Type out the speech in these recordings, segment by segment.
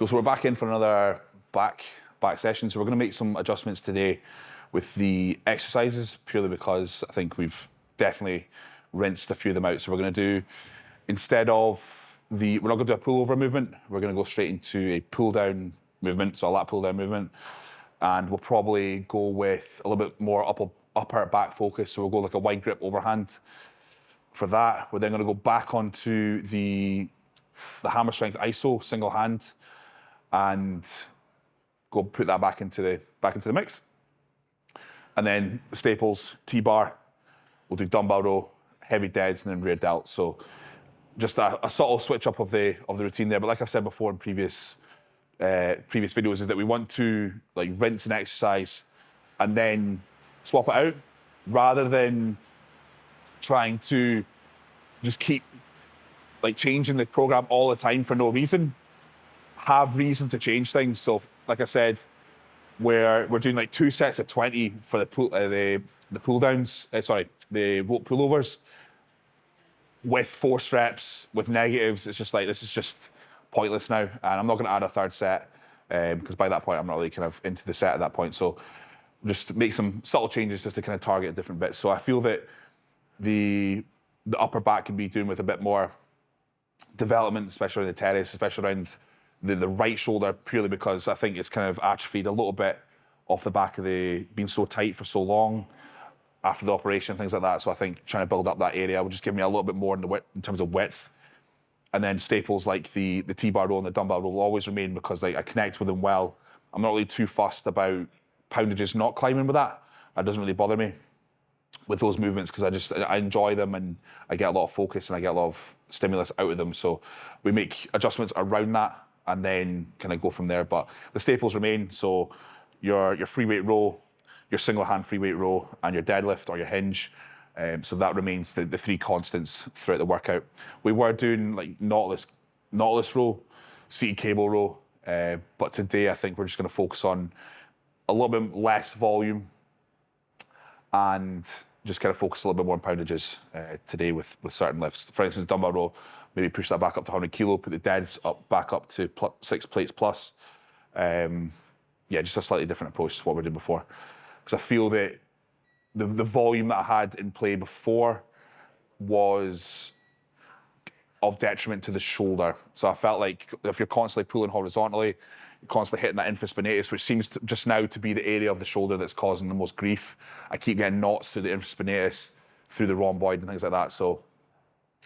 Cool, so we're back in for another back session. So we're going to make some adjustments today with the exercises, purely because I think we've definitely rinsed a few of them out. So we're going to do, instead of we're not going to do a pullover movement, we're going to go straight into a pull down movement, so a lat pull down movement. And we'll probably go with a little bit more upper back focus. So we'll go like a wide grip overhand for that. We're then going to go back onto the hammer strength iso, single hand, and go put that back into the mix. And then the staples, T-bar, we'll do dumbbell row, heavy deads, and then rear delt. So just a subtle switch up of the routine there. But like I said before in previous videos, is that we want to like rinse an exercise and then swap it out, rather than trying to just keep like changing the program all the time for no reason. Have reason to change things. So like I said, we're doing like 2 sets of 20 for the pull downs, the rope pullovers with forced reps, with negatives. It's just like, this is just pointless now. And I'm not going to add a third set because by that point, I'm not really kind of into the set at that point. So just make some subtle changes just to kind of target different bits. So I feel that the upper back can be doing with a bit more development, especially in the terrace, especially around the right shoulder, purely because I think it's kind of atrophied a little bit off the back of being so tight for so long after the operation, things like that. So I think trying to build up that area will just give me a little bit more in terms of width. And then staples like the T-bar row and the dumbbell row will always remain because I connect with them well. I'm not really too fussed about poundages not climbing with that. That doesn't really bother me with those movements because I enjoy them and I get a lot of focus and I get a lot of stimulus out of them. So we make adjustments around that and then kind of go from there. But the staples remain. So your free weight row, your single hand free weight row, and your deadlift or your hinge. So that remains the 3 constants throughout the workout. We were doing like Nautilus row, seated cable row, but today I think we're just going to focus on a little bit less volume and just kind of focus a little bit more on poundages today with certain lifts. For instance, dumbbell row, maybe push that back up to 100 kilo, put the deads back up to 6 plates plus. Just a slightly different approach to what we did before. Because I feel that the volume that I had in play before was of detriment to the shoulder. So I felt like if you're constantly pulling horizontally, you're constantly hitting that infraspinatus, which seems just now to be the area of the shoulder that's causing the most grief. I keep getting knots through the infraspinatus, through the rhomboid and things like that. So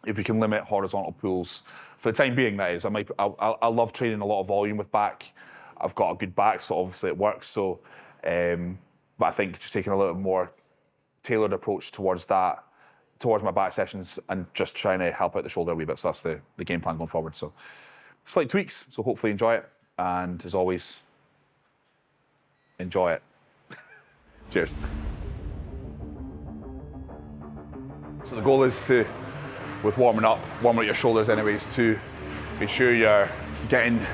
if we can limit horizontal pulls, for the time being, that is, I love training a lot of volume with back. I've got a good back, so obviously it works. So, but I think just taking a little more tailored approach towards my back sessions and just trying to help out the shoulder a wee bit. So that's the game plan going forward. So slight tweaks, so hopefully enjoy it. And as always, enjoy it. Cheers. So the goal is to, with warming up your shoulders anyways, to make sure you're getting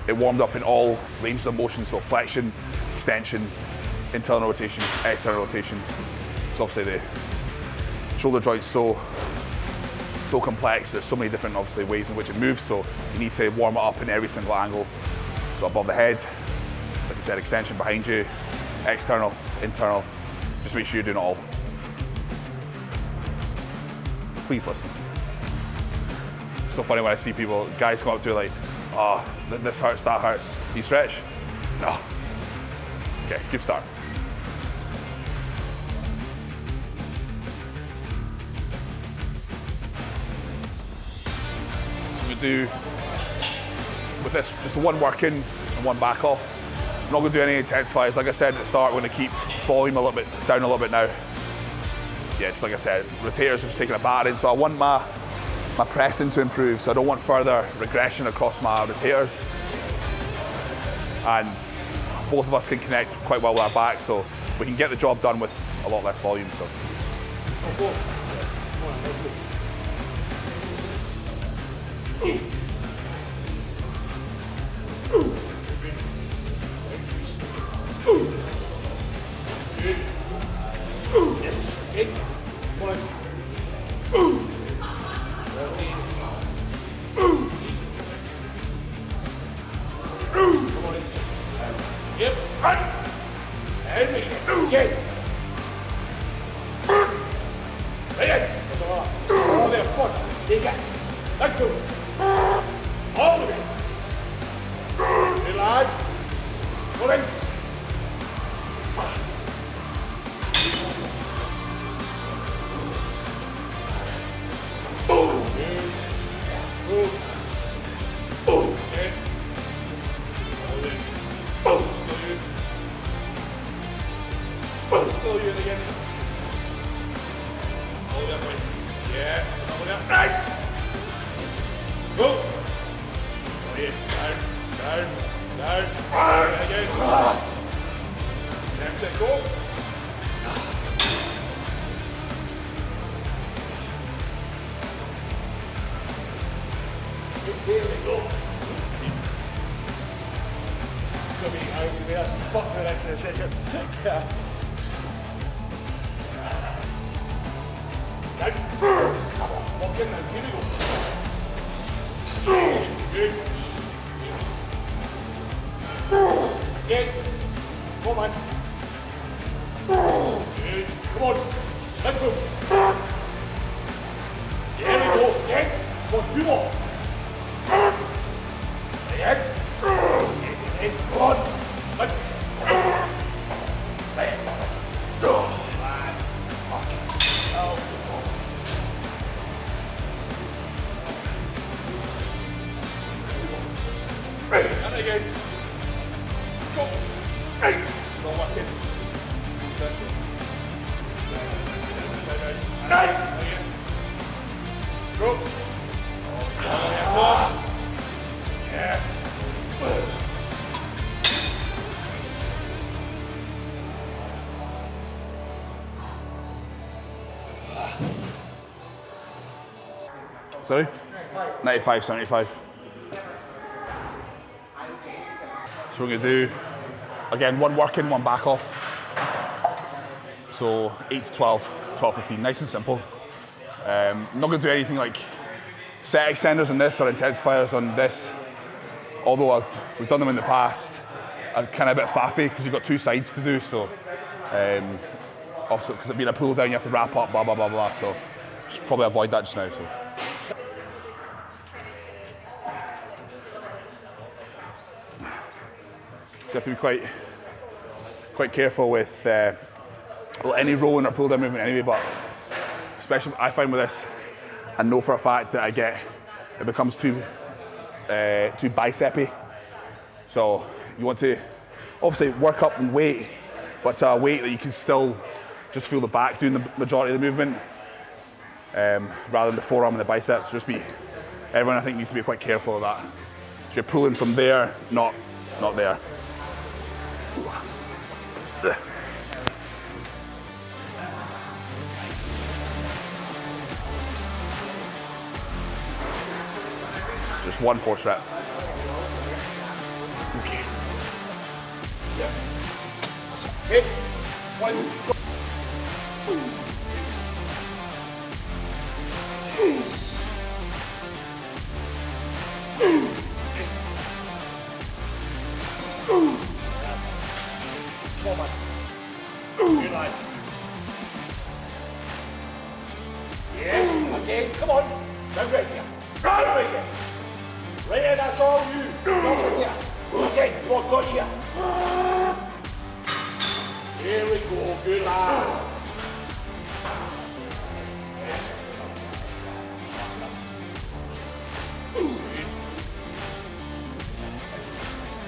it warmed up in all ranges of motion. So flexion, extension, internal rotation, external rotation. So obviously the shoulder joint's so complex. There's so many different obviously ways in which it moves. So you need to warm it up in every single angle. So above the head, like I said, extension behind you, external, internal. Just make sure you're doing it all. Please listen. It's so funny when I see guys come up to you like, oh, this hurts, that hurts. Do you stretch? No. Okay, good start. We do with this just one work in and one back off. I'm not going to do any intensifiers. Like I said at the start, we're going to keep volume down a little bit now. Yeah, just like I said, rotators have taken a battering, so I want my pressing to improve, so I don't want further regression across my rotators. And both of us can connect quite well with our back, so we can get the job done with a lot less volume. So. Of course. Yeah. Come on, let's go. Yes. Okay. 1. Easy. And again. Right in. That's all right. All there, come on. Take it. Thank you. All the way. Good lad. Go in. Boom. Boom. Boom. In. All in. Boom. Still you. Boom. Still you in again. Hold that way. Yeah. Over there. Right. Go. Go in. Down. Down. Down. Down again. Attempt it. Go. There we go. It's going to be, I'm going to be asking fuck for the rest of the second. Yeah. Down. Come on, walk in now. Here we go. Good. Again. Come on. Good. Come on. Let's go. There we go. Again. Come on, 2 more. Again. Again. Come on. Let's go. Go. Lads. Oh. And again. Go. Hey. It's not working. Stretch it. Right. Again. Go. Oh, yeah. Sorry? 95, 75. So we're going to do, again, 1 work in, 1 back off. So 8 to 12, 12 to 15, nice and simple. I'm not going to do anything like set extenders on this or intensifiers on this. Although we've done them in the past. I'm kind of a bit faffy because you've got 2 sides to do. So also because it being a pull down, you have to wrap up, blah, blah, blah, blah. So just probably avoid that just now. So. So you have to be quite careful with any rowing or pull down movement anyway, but especially I find with this, I know for a fact that it becomes too bicep-y. So you want to obviously work up and weight, but weight that you can still just feel the back doing the majority of the movement, rather than the forearm and the biceps. Everyone I think needs to be quite careful of that. So you're pulling from there, not there. It's just 1 force rep. Okay. Yeah. Okay. 1, go. Come on. Good lad. Yes, again, come on. Down right here. Down right here. Right here, that's all you. Nothing here. Again, come on, got here. Here we go, good lad. Yes.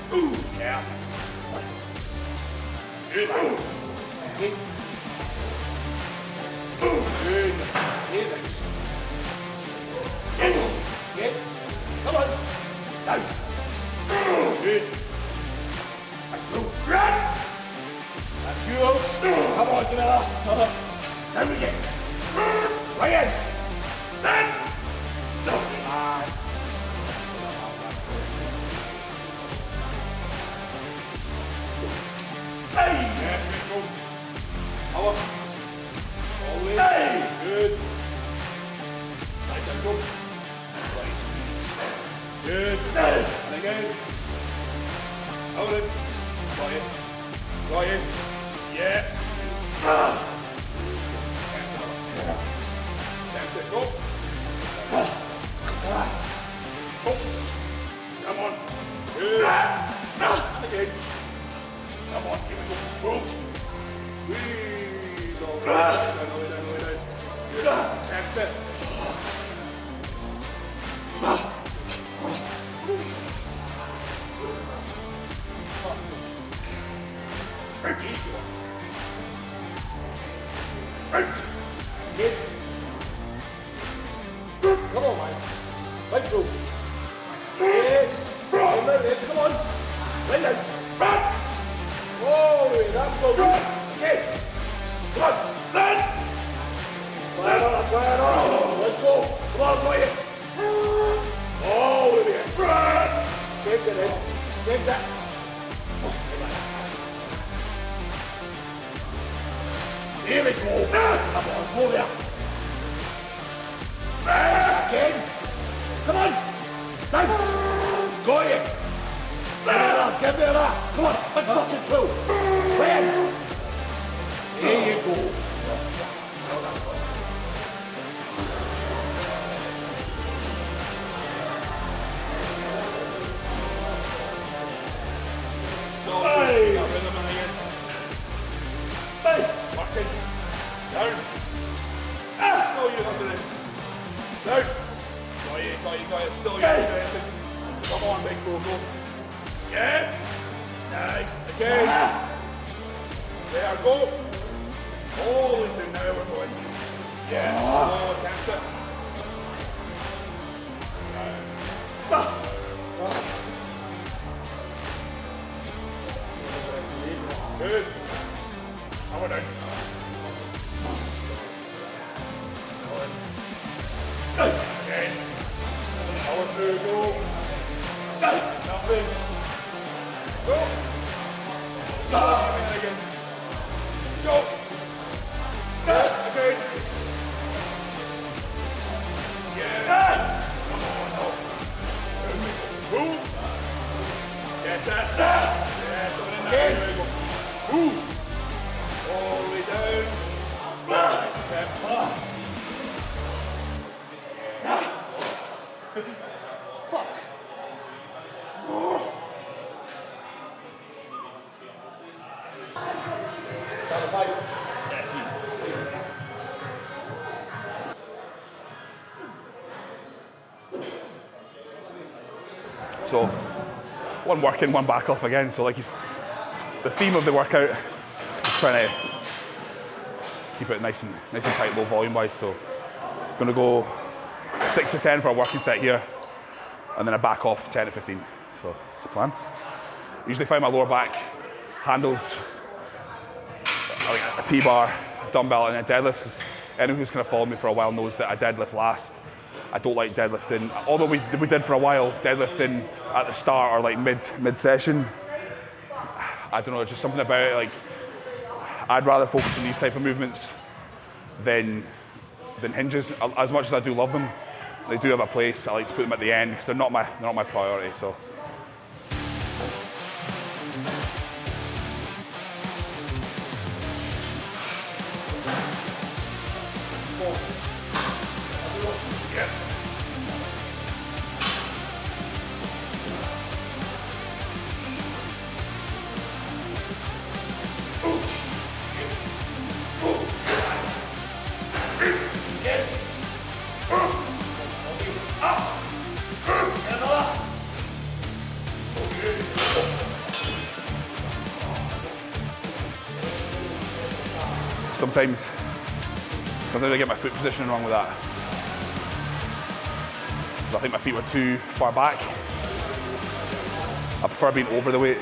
Good. Yeah. Good lad. Okay. Good. Here, nice. Yes. Good. Come on. Down. Good. Run. That's yours. Come on, Camilla. Down we get. Right in. Then. Lovely lad. Hey. Yes, we go. Power. Always. Hey. Good. Right down, go. Right squeeze. Good. And again. Hold it. Quiet. Got you. Yeah. That's it, go. Come on. Good. And again. Come on, give it a pull. Squeeze. All the way down, all the way down, all the way down. Good. Tempt it. Easy one. Good. Come on, man. Right through. Yes. Right there. Come on. Right down. All the way. That's so good. Okay. Come on. Then. Try it on. Try it on. Let's go. Come on, boy. All the way. Take that in. Take that. Here we go. Come on, go there. Again. Come on. Down. Go in. Get there. Come on. Let's fucking pull. Bend. There you go. Hey. Hey. Working. Down. Still you under it. Down. Got you. Still you under it. Come on, big go. Yeah. Nice. Again. There, go. Holy thing, now we're going. Yeah. Slow, attempt it. Good. Power down. Again. Power through, go. Nothing. Go. Stop. Again. Go. Again. Yeah. Come on, no. Move. Get that. Yeah, coming in there. Here we go. Move. All the way down. Nice attempt. Fuck. So, one work in, one back off again. So, like, the theme of the workout is trying to keep it nice and tight, low volume wise. So, gonna go 6 to 10 for a working set here, and then a back off 10 to 15. So, that's the plan. Usually find my lower back handles like a T-bar, a dumbbell, and a deadlift. Because anyone who's kind of followed me for a while knows that I deadlift last. I don't like deadlifting, although we did for a while, deadlifting at the start or like mid-session. I don't know, just something about it, like, I'd rather focus on these type of movements than hinges. As much as I do love them, they do have a place. I like to put them at the end because they're not my priority. So. Sometimes I get my foot positioning wrong with that. So I think my feet were too far back. I prefer being over the weight.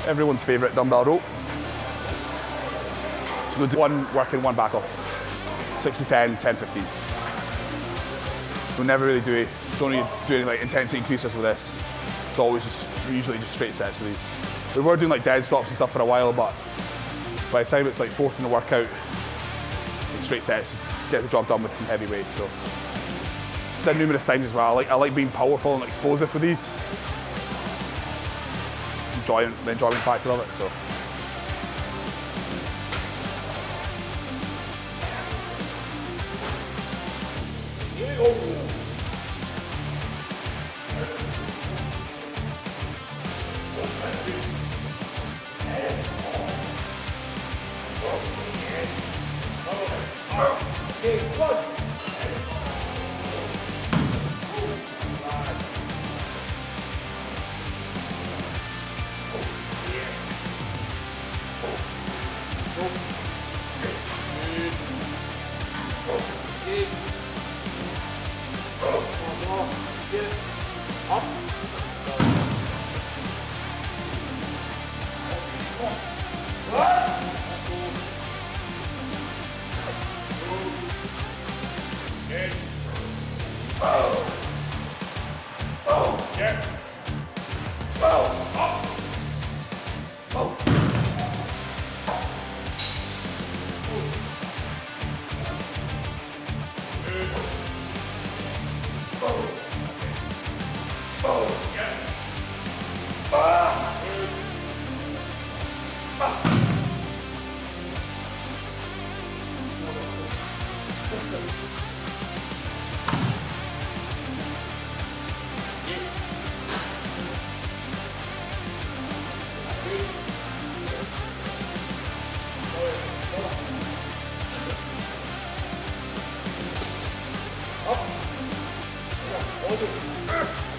everyone's favourite dumbbell rope. So we'll do one working, one back off. 60-10, 10-15. So we never really don't really do any like intensity increases with this. It's always usually just straight sets with these. We were doing like dead stops and stuff for a while, but by the time it's like fourth in the workout, straight sets get the job done with some heavy weight. So I've said numerous times as well, I like being powerful and explosive with these. The enjoyment factor of it. So.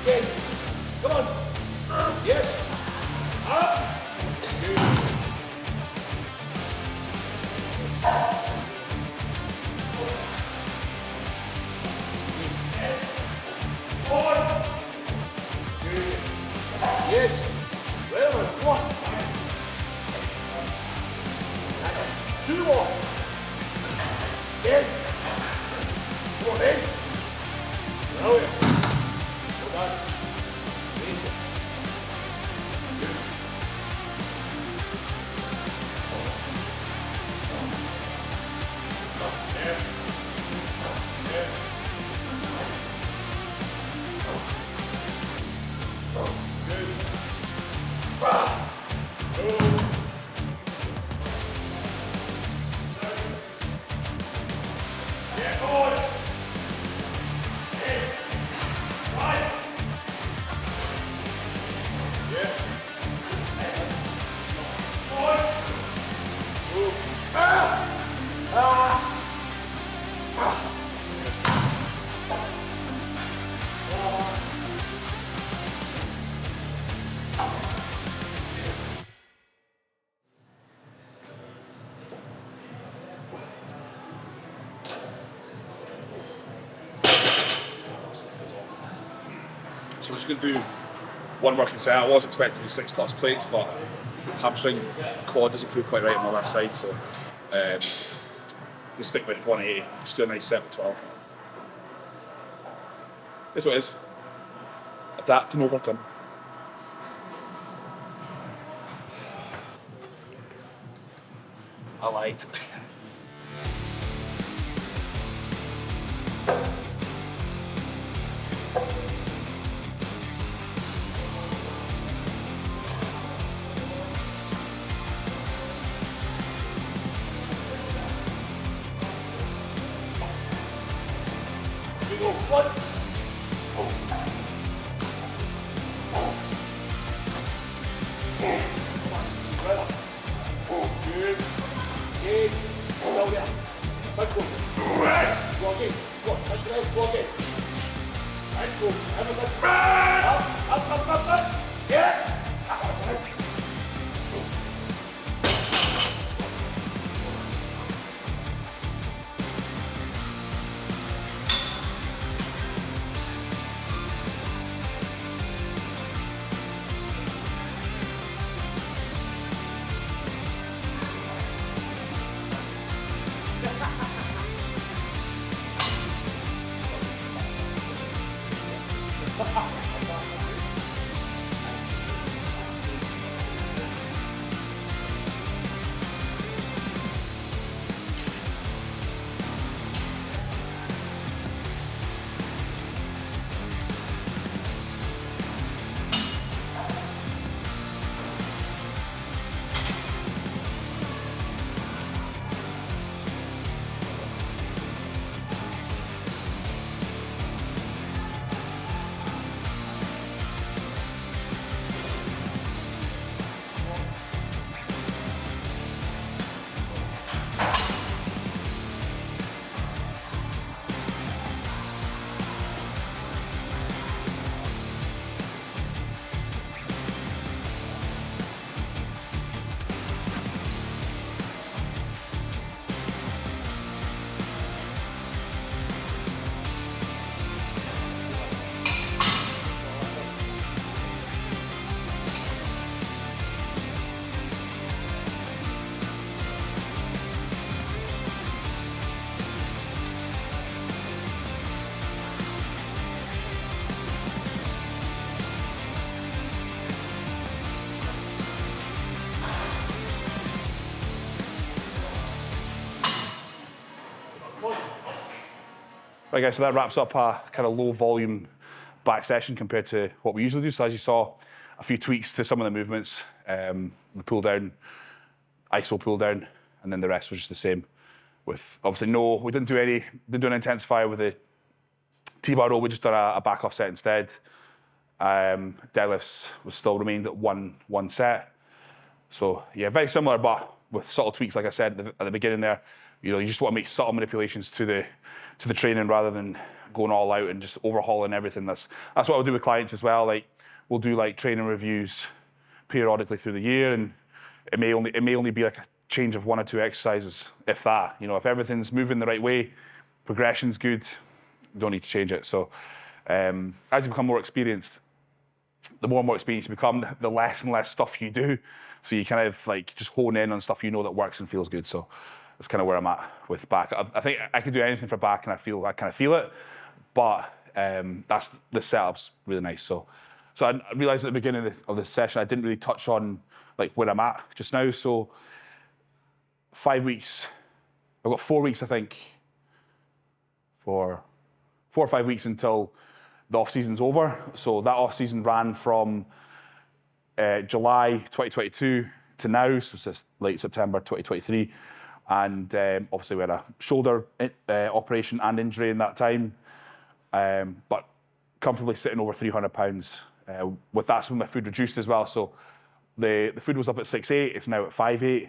Again. Come on. Yes. Up. Yes. Well done. Come on. 2 more. Again. Come on in. Brilliant. Well done. Amazing. Good. Yeah. Yeah. Good. Go. Yeah, go on. So we're just going to do one working set. I was expecting to do 6+ plates, but hamstring, quad doesn't feel quite right on my left side, so we'll stick with 180. Just do a nice set with 12. This is what it is. Adapt and overcome. I lied. Go. One. Right up. Good. Good. Slow down. Let's go. Right. Go again. Go. Let's go. Go again. Nice go. Have a look. Up. Yeah. Right guys, so that wraps up a kind of low volume back session compared to what we usually do. So as you saw, a few tweaks to some of the movements, the pull down, iso pull down, and then the rest was just the same. With obviously we didn't do an intensifier with the T-bar row, we just done a back off set instead. Deadlifts was still remained at one set. So yeah, very similar, but with subtle tweaks, like I said at the beginning there. You just want to make subtle manipulations to the training rather than going all out and just overhauling everything. That's what I'll do with clients as well. Like we'll do like training reviews periodically through the year, and it may only be like a change of 1 or 2 exercises, if that. If everything's moving the right way, progression's good, you don't need to change it. So as you become more experienced, the more and more experienced you become, the less and less stuff you do. So you kind of like just hone in on stuff that works and feels good. So that's kind of where I'm at with back. I think I could do anything for back, and I kind of feel it. But that's the setup's really nice. So I realised at the beginning of this session I didn't really touch on like where I'm at just now. So 5 weeks. I've got 4 weeks, I think. 4 or 5 weeks until the off season's over. So that off season ran from July 2022 to now, so it's just late September 2023. And obviously we had a shoulder operation and injury in that time, but comfortably sitting over 300 pounds. With that, some of my food reduced as well. So the food was up at 6'8", it's now at 5'8",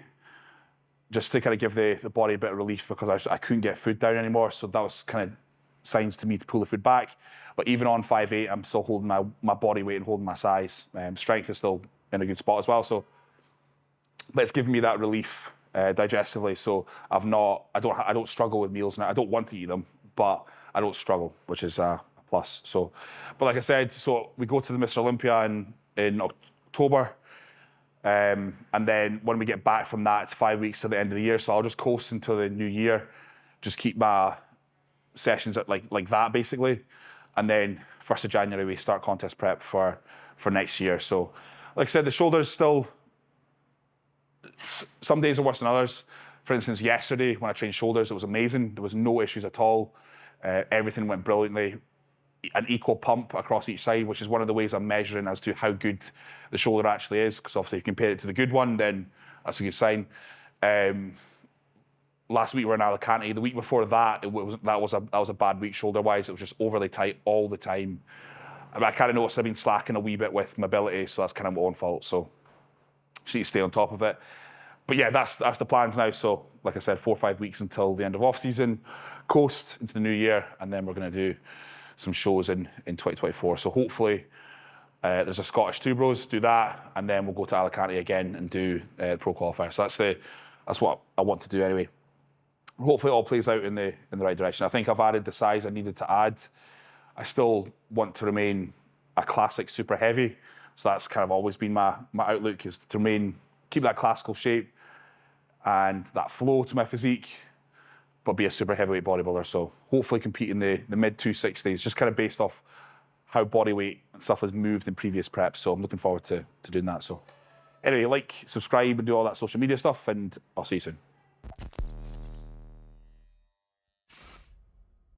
just to kind of give the body a bit of relief because I couldn't get food down anymore. So that was kind of signs to me to pull the food back. But even on 5'8", I'm still holding my body weight and holding my size. Strength is still in a good spot as well. So, but it's given me that relief digestively. So I don't struggle with meals now. I don't want to eat them, but I don't struggle, which is a plus. So, but like I said, so we go to the Mr. Olympia in October. And then when we get back from that, it's 5 weeks to the end of the year. So I'll just coast until the new year, just keep my sessions at like that basically. And then 1st of January, we start contest prep for next year. So like I said, the shoulders still, some days are worse than others. For instance, yesterday when I trained shoulders, it was amazing. There was no issues at all. Everything went brilliantly. An equal pump across each side, which is one of the ways I'm measuring as to how good the shoulder actually is. Because obviously, if you compare it to the good one, then that's a good sign. Last week we were in Alicante. The week before that, that was a bad week shoulder-wise. It was just overly tight all the time. I kind of noticed I've been slacking a wee bit with mobility, so that's kind of my own fault. So just need to stay on top of it. But yeah, that's the plans now. So like I said, 4 or 5 weeks until the end of off-season, coast into the new year, and then we're going to do some shows in 2024. So hopefully there's a Scottish Two Bros, do that, and then we'll go to Alicante again and do Pro Qualifier. So that's what I want to do anyway. Hopefully it all plays out in the right direction. I think I've added the size I needed to add. I still want to remain a classic super heavy. So that's kind of always been my outlook, is to keep that classical shape and that flow to my physique, but be a super heavyweight bodybuilder. So hopefully compete in the mid 260s, just kind of based off how body weight and stuff has moved in previous preps. So I'm looking forward to doing that. So anyway, subscribe and do all that social media stuff, and I'll see you soon.